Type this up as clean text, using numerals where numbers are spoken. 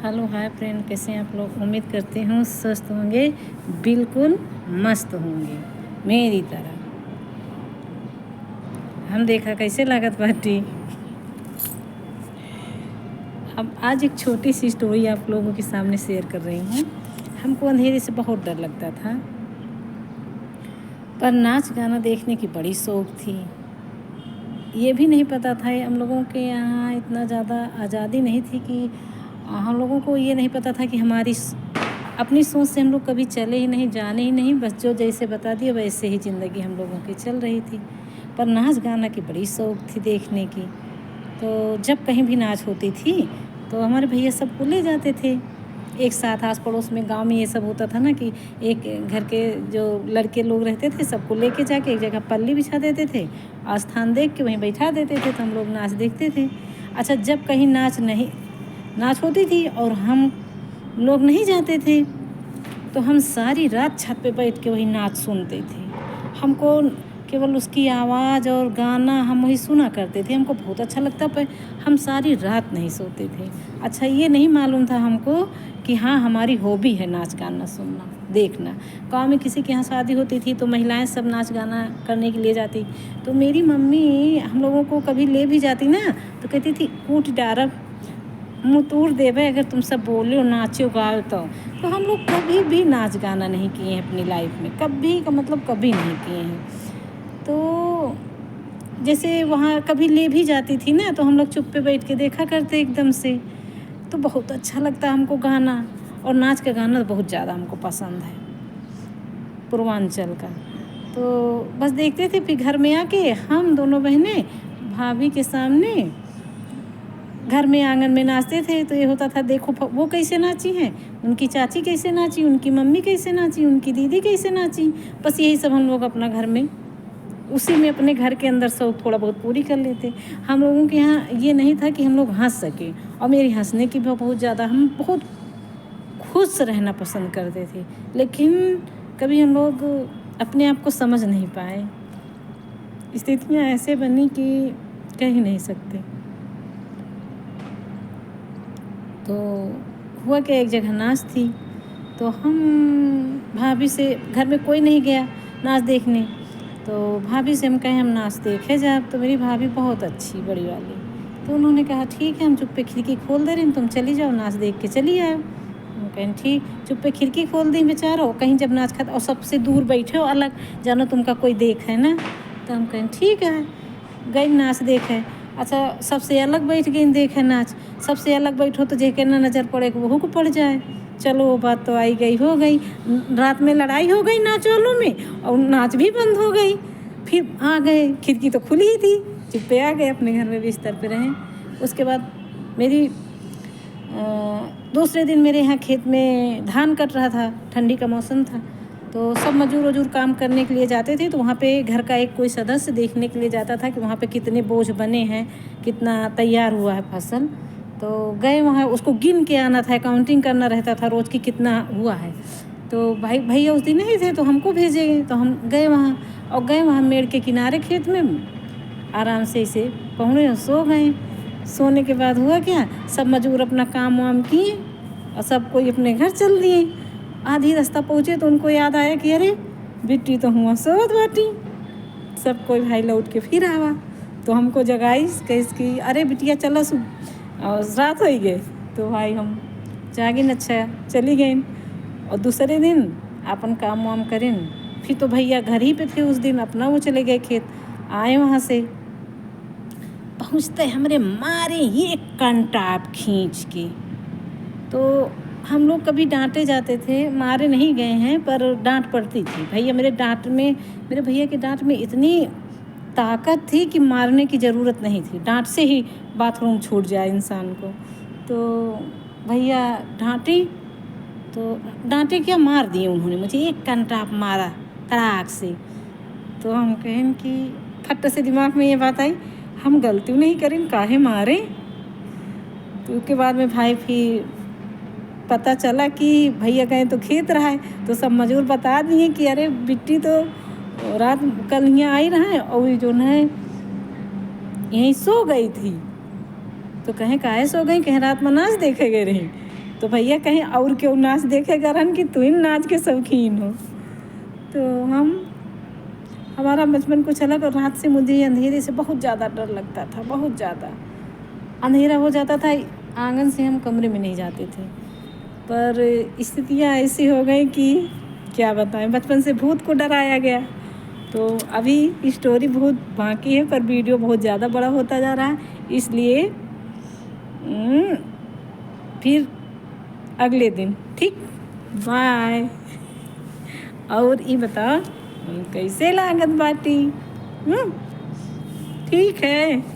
Hello hi friend, कैसे हैं आप लोग। उम्मीद करते हूँ स्वस्थ होंगे, बिल्कुल मस्त होंगे मेरी तरह। हम देखा कैसे लागत बाटी। अब आज एक छोटी सी स्टोरी आप लोगों के सामने शेयर कर रही हूँ। हमको अंधेरे से बहुत डर लगता था, पर नाच गाना देखने की बड़ी शौक थी। ये भी नहीं पता था हम लोगों के यहाँ इतना ज़्यादा आज़ादी नहीं थी कि हम लोगों को ये नहीं पता था कि हमारी अपनी सोच से हम लोग कभी चले ही नहीं, जाने ही नहीं, बस जो जैसे बता दिया वैसे ही ज़िंदगी हम लोगों की चल रही थी। पर नाच गाना की बड़ी शौक थी देखने की। तो जब कहीं भी नाच होती थी तो हमारे भैया सबको ले जाते थे एक साथ। आस पड़ोस में गांव में ये सब होता था ना कि एक घर के जो लड़के लोग रहते थे सबको लेके जाके एक जगह पल्ली बिछा देते थे, स्थान देख के वहीं बैठा देते थे, तो हम लोग नाच देखते थे। अच्छा, जब कहीं नाच होती थी और हम लोग नहीं जाते थे तो हम सारी रात छत पे बैठ के वही नाच सुनते थे। हमको केवल उसकी आवाज़ और गाना हम वही सुना करते थे, हमको बहुत अच्छा लगता, पर हम सारी रात नहीं सोते थे। अच्छा, ये नहीं मालूम था हमको कि हाँ, हमारी हॉबी है नाच गाना सुनना देखना। गाँव में किसी के यहाँ शादी होती थी तो महिलाएं सब नाच गाना करने के लिए जाती, तो मेरी मम्मी हम लोगों को कभी ले भी जाती ना तो कहती थी कूट डारब मुँह तूर देवे अगर तुम सब बोले और नाचो गाओ। तो हम लोग कभी भी नाच गाना नहीं किए हैं अपनी लाइफ में, कभी का मतलब कभी नहीं किए हैं। तो जैसे वहाँ कभी ले भी जाती थी ना तो हम लोग चुप पे बैठ के देखा करते एकदम से। तो बहुत अच्छा लगता हमको गाना, और नाच का गाना बहुत ज़्यादा हमको पसंद है पूर्वांचल का। तो बस देखते थे, फिर घर में आके हम दोनों बहनें भाभी के सामने घर में आंगन में नाचते थे। तो ये होता था देखो वो कैसे नाची हैं, उनकी चाची कैसे नाची, उनकी मम्मी कैसे नाची, उनकी दीदी कैसे नाची। बस यही सब हम लोग अपना घर में उसी में अपने घर के अंदर शौक थोड़ा बहुत पूरी कर लेते। हम लोगों के यहाँ ये नहीं था कि हम लोग हंस सके, और मेरी हंसने की भी बहुत ज़्यादा, हम बहुत खुश रहना पसंद करते थे, लेकिन कभी हम लोग अपने आप को समझ नहीं पाए। स्थितियाँ ऐसे बनी कि कह ही नहीं सकते। तो हुआ कि एक जगह नाच थी, तो हम भाभी से, घर में कोई नहीं गया नाच देखने, तो भाभी से हम कहें हम नाच देखे जाए। तो मेरी भाभी बहुत अच्छी बड़ी वाली, तो उन्होंने कहा ठीक है, हम चुप पे खिड़की खोल दे रहे हैं, तुम चली जाओ नाच देख के चली आओ। हम कहें ठीक। चुप पे खिड़की खोल दी बेचारो, कहीं जब नाच खाता और सबसे दूर बैठे हो अलग, जानो तुमका कोई देख है ना। तो हम कहें ठीक है, गई नाच देखे। अच्छा, सबसे अलग बैठ गई देखे नाच, सबसे अलग बैठो तो जेके ना नज़र पड़े वहू को पड़ जाए। चलो वो बात तो आई गई हो गई, रात में लड़ाई हो गई नाच वालों में और नाच भी बंद हो गई। फिर आ गए, खिड़की तो खुली ही थी, चुप्पे आ गए अपने घर में बिस्तर पे रहें। उसके बाद मेरी दूसरे दिन मेरे यहाँ खेत में धान कट रहा था, ठंडी का मौसम था, तो सब मजदूर वजूर काम करने के लिए जाते थे। तो वहाँ पे घर का एक कोई सदस्य देखने के लिए जाता था कि वहाँ पे कितने बोझ बने हैं, कितना तैयार हुआ है फसल। तो गए वहाँ, उसको गिन के आना था, काउंटिंग करना रहता था रोज़ की कितना हुआ है। तो भाई भैया उस दिन नहीं थे तो हमको भेजे, तो हम गए वहाँ, और गए वहाँ मेड़ के किनारे खेत में आराम से इसे पहुँचे और सो गए। सोने के बाद हुआ क्या, सब मजदूर अपना काम वाम किए और सब कोई अपने घर चल दिए। आधी रास्ता पहुँचे तो उनको याद आया कि अरे बिट्टी तो हुआ सोत बाटी। सब कोई भाई लौट के फिर आवा, तो हमको जगाई कैस कि अरे बिटिया चलो सु, और रात हो ही गए। तो भाई हम जागे न, अच्छा चली गए। और दूसरे दिन अपन काम वाम करें, फिर तो भैया घर ही पे थे उस दिन, अपना वो चले गए खेत। आए वहाँ से पहुँचते हमरे मारे ये कंटाप खींच के। तो हम लोग कभी डांटे जाते थे, मारे नहीं गए हैं पर डांट पड़ती थी। भैया मेरे भैया के डांट में इतनी ताकत थी कि मारने की ज़रूरत नहीं थी, डांट से ही बाथरूम छूट जाए इंसान को। तो भैया डांटे, तो डांटे क्या, मार दिए उन्होंने मुझे, एक कंटाप मारा तड़ाक से। तो हम कहें कि फट से दिमाग में ये बात आई, हम गलती नहीं करें, काहे मारे। तो उसके बाद में भाई फिर पता चला कि भैया कहें तो खेत रहा है, तो सब मजदूर बता दिए कि अरे बिट्टी तो रात कल यहाँ आई रहा है और जो है यहीं सो गई थी। तो कहें काहे सो गई, कहें रात में नाच देखे गए रही। तो भैया कहीं और क्यों नाच देखेगा रहन कि तू ही नाच के शौकीन हो। तो हमारा बचपन कुछ अलग। और रात से मुझे अंधेरे से बहुत ज़्यादा डर लगता था, बहुत ज़्यादा। अंधेरा हो जाता था, आंगन से हम कमरे में नहीं जाते थे। पर स्थितियाँ ऐसी हो गई कि क्या बताएं, बचपन से भूत को डराया गया। तो अभी स्टोरी बहुत बाकी है, पर वीडियो बहुत ज़्यादा बड़ा होता जा रहा है, इसलिए फिर अगले दिन। ठीक, बाय। और ये बता कैसे लागत बाटी? ठीक है।